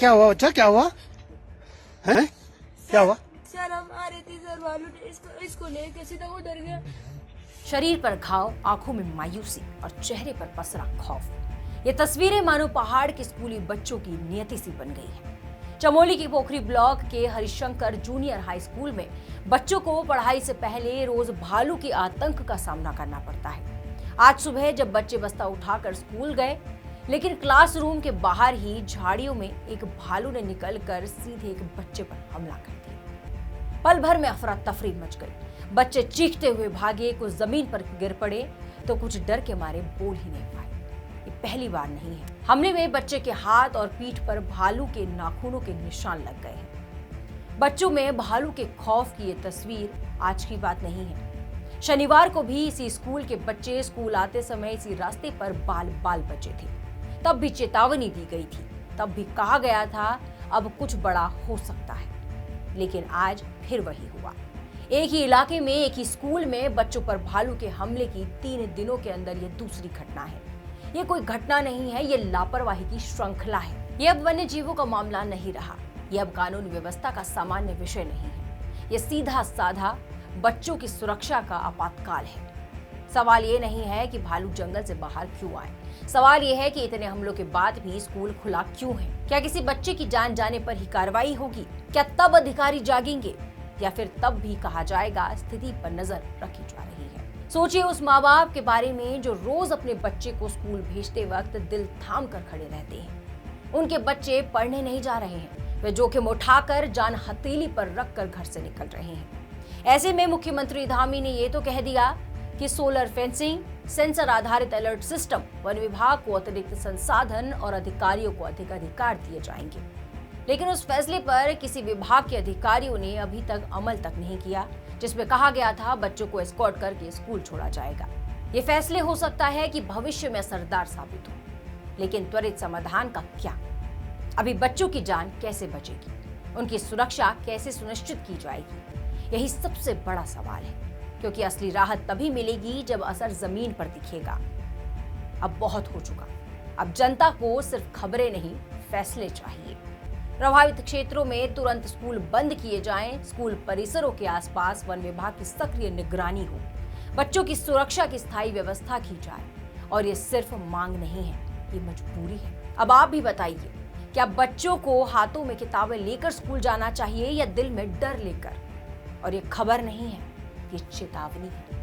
क्या हुआ बच्चा, क्या हुआ है? क्या हुआ? सर हम आ रहे थे सर, भालू ने इसको लेके सीधा उधर गया। शरीर पर घाव, आंखों में मायूसी और चेहरे पर पसरा खौफ। ये तस्वीरें मानो पहाड़ के स्कूली बच्चों की नियति सी बन गई है। चमोली के पोखरी ब्लॉक के हरिशंकर जूनियर हाई स्कूल में बच्चों को पढ़ाई से पहले रोज भालू के आतंक का सामना करना पड़ता है। आज सुबह जब बच्चे बस्ता उठाकर स्कूल गए, लेकिन क्लासरूम के बाहर ही झाड़ियों में एक भालू ने निकलकर सीधे एक बच्चे पर हमला कर दिया। पल भर में अफरा तफरी मच गई। बच्चे चीखते हुए भागे, कुछ जमीन पर गिर पड़े तो कुछ डर के मारे बोल ही नहीं पाए। ये पहली बार नहीं है। हमले में बच्चे के हाथ और पीठ पर भालू के नाखूनों के निशान लग गए हैं। बच्चों में भालू के खौफ की ये तस्वीर आज की बात नहीं है। शनिवार को भी इसी स्कूल के बच्चे स्कूल आते समय इसी रास्ते पर बाल बचे थे। तब भी चेतावनी दी गई थी, तब भी कहा गया था अब कुछ बड़ा हो सकता है, लेकिन आज फिर वही हुआ। एक ही इलाके में एक ही स्कूल में बच्चों पर भालू के हमले की 3 दिनों के अंदर ये दूसरी घटना है। ये कोई घटना नहीं है, ये लापरवाही की श्रृंखला है। ये अब वन्य जीवों का मामला नहीं रहा, ये अब कानून व्यवस्था का सामान्य विषय नहीं है। ये सीधा साधा बच्चों की सुरक्षा का आपातकाल है। सवाल ये नहीं है कि भालू जंगल से बाहर क्यों आए, सवाल ये है कि इतने हमलों के बाद भी स्कूल खुला क्यों है। क्या किसी बच्चे की जान जाने पर ही कार्रवाई होगी? क्या तब अधिकारी जागेंगे, या फिर तब भी कहा जाएगा स्थिति पर नजर रखी जा रही है? सोचिए उस माँ बाप के बारे में जो रोज अपने बच्चे को स्कूल भेजते वक्त दिल थाम कर खड़े रहते हैं। उनके बच्चे पढ़ने नहीं जा रहे हैं, वे जोखिम उठाकर जान हथेली पर रखकर घर से निकल रहे हैं। ऐसे में मुख्यमंत्री धामी ने ये तो कह दिया कि सोलर फेंसिंग, सेंसर आधारित अलर्ट सिस्टम, वन विभाग को अतिरिक्त संसाधन और अधिकारियों को अधिक अधिकार दिए जाएंगे। लेकिन उस फैसले पर किसी विभाग के अधिकारियों ने अभी तक अमल तक नहीं किया, जिसमें कहा गया था बच्चों को एस्कॉर्ट करके स्कूल छोड़ा जाएगा। ये फैसले हो सकता है कि भविष्य में असरदार साबित हो, लेकिन त्वरित समाधान का क्या? अभी बच्चों की जान कैसे बचेगी, उनकी सुरक्षा कैसे सुनिश्चित की जाएगी? यही सबसे बड़ा सवाल है, क्योंकि असली राहत तभी मिलेगी जब असर जमीन पर दिखेगा। अब बहुत हो चुका, अब जनता को सिर्फ खबरें नहीं, फैसले चाहिए। प्रभावित क्षेत्रों में तुरंत स्कूल बंद किए जाएं, स्कूल परिसरों के आसपास वन विभाग की सक्रिय निगरानी हो, बच्चों की सुरक्षा की स्थायी व्यवस्था की जाए। और ये सिर्फ मांग नहीं है, ये मजबूरी है। अब आप भी बताइए, क्या बच्चों को हाथों में किताबें लेकर स्कूल जाना चाहिए या दिल में डर लेकर? और ये खबर नहीं है, ये चेतावनी है।